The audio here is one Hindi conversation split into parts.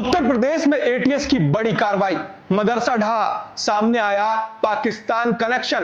उत्तर प्रदेश में एटीएस की बड़ी कार्रवाई, मदरसा ढहा, सामने आया पाकिस्तान कनेक्शन।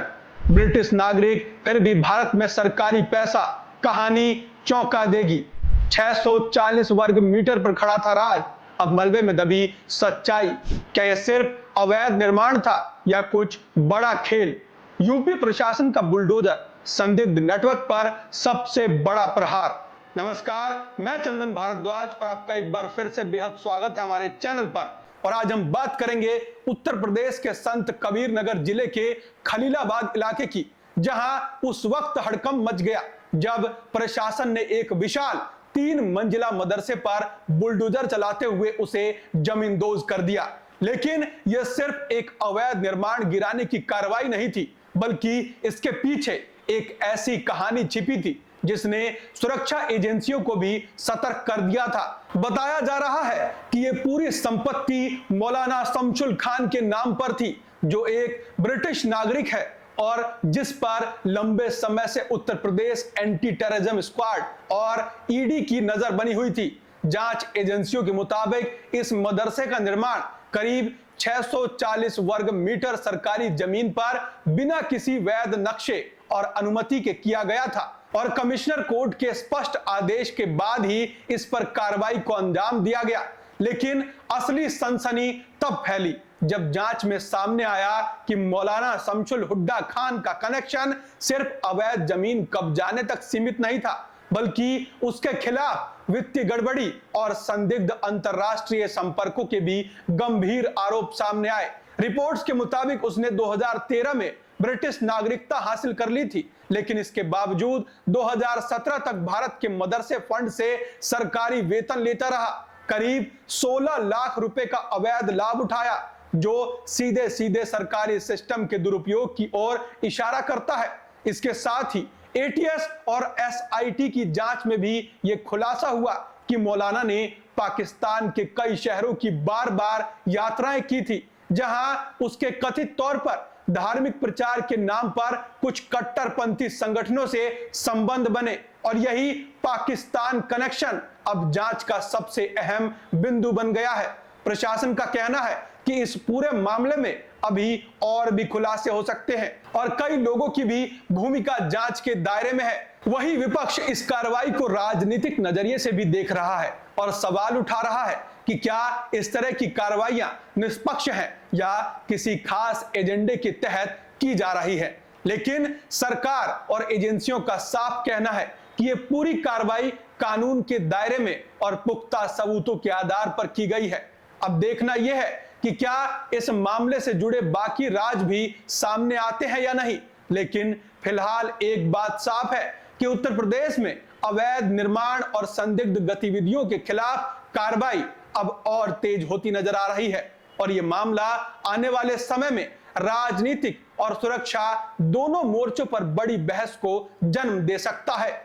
ब्रिटिश नागरिक फिर भी भारत में सरकारी पैसा, कहानी चौंका देगी। 640 वर्ग मीटर पर खड़ा था राज, अब मलबे में दबी सच्चाई। क्या यह सिर्फ अवैध निर्माण था या कुछ बड़ा खेल? यूपी प्रशासन का बुलडोजर, संदिग्ध नेटवर्क पर सबसे बड़ा प्रहार। नमस्कार, मैं चंदन भारद्वाज और आपका एक बार फिर से बेहद स्वागत है हमारे चैनल पर। और आज हम बात करेंगे उत्तर प्रदेश के संत कबीर नगर जिले के खलीलाबाद इलाके की, जहां उस वक्त हड़कंप मच गया जब प्रशासन ने एक विशाल 3 मंजिला मदरसे पर बुलडोजर चलाते हुए उसे जमींदोज कर दिया। लेकिन यह सिर्फ एक अवैध निर्माण गिराने की कार्रवाई नहीं थी, बल्कि इसके पीछे एक ऐसी कहानी छिपी थी जिसने सुरक्षा एजेंसियों को भी सतर्क कर दिया था। बताया जा रहा है कि यह पूरी संपत्ति मौलाना शमशुल खान के नाम पर थी, जो एक ब्रिटिश नागरिक है और जिस पर लंबे समय से Uttar Pradesh anti terrorism squad और ईडी की नजर बनी हुई थी। जांच एजेंसियों के मुताबिक इस मदरसे का निर्माण करीब 640 वर्ग मीटर सरकारी जमीन पर बिना किसी वैध नक्शे और अनुमति के किया गया था और कमिश्नर कोर्ट के स्पष्ट आदेश के बाद ही इस पर कार्रवाई को अंजाम दिया गया। लेकिन असली सनसनी तब फैली जब जांच में सामने आया कि मौलाना शमशुल हुड्डा खान का कनेक्शन सिर्फ अवैध जमीन कब्जाने तक सीमित नहीं था, बल्कि उसके खिलाफ वित्तीय गड़बड़ी और संदिग्ध अंतरराष्ट्रीय संपर्कों के भी गंभीर आरोप सामने आए। रिपोर्ट्स के मुताबिक उसने 2013 में ब्रिटिश नागरिकता हासिल कर ली थी, लेकिन इसके बावजूद 2017 तक भारत के मदरसे फंड से सरकारी वेतन लेता रहा। करीब 16 लाख रुपए का अवैध लाभ उठाया, जो सीधे सीधे सरकारी सिस्टम के दुरुपयोग की ओर इशारा करता है। इसके साथ ही एटीएस और एसआईटी की जांच में भी यह खुलासा हुआ कि मौलाना ने पाकिस्तान के कई शहरों की बार-बार यात्राएं की थी, जहां उसके कथित तौर पर धार्मिक प्रचार के नाम पर कुछ कट्टरपंथी संगठनों से संबंध बने। और यही पाकिस्तान कनेक्शन अब जांच का सबसे अहम बिंदु बन गया है। प्रशासन का कहना है कि इस पूरे मामले में अभी और भी खुलासे हो सकते हैं और कई लोगों की भी भूमिका जांच के दायरे में है। वही विपक्ष इस कार्रवाई को राजनीतिक नजरिए से भी देख रहा है और सवाल उठा रहा है कि क्या इस तरह की कार्रवाइयां निष्पक्ष हैं या किसी खास एजेंडे के तहत की जा रही है। लेकिन सरकार और एजेंसियों का साफ कहना है कि यह पूरी कार्रवाई कानून के दायरे में और पुख्ता सबूतों के आधार पर की गई है। अब देखना यह है कि क्या इस मामले से जुड़े बाकी राज भी सामने आते हैं या नहीं। लेकिन फिलहाल एक बात साफ है कि उत्तर प्रदेश में अवैध निर्माण और संदिग्ध गतिविधियों के खिलाफ कार्रवाई अब और तेज होती नजर आ रही है और यह मामला आने वाले समय में राजनीतिक और सुरक्षा दोनों मोर्चों पर बड़ी बहस को जन्म दे सकता है।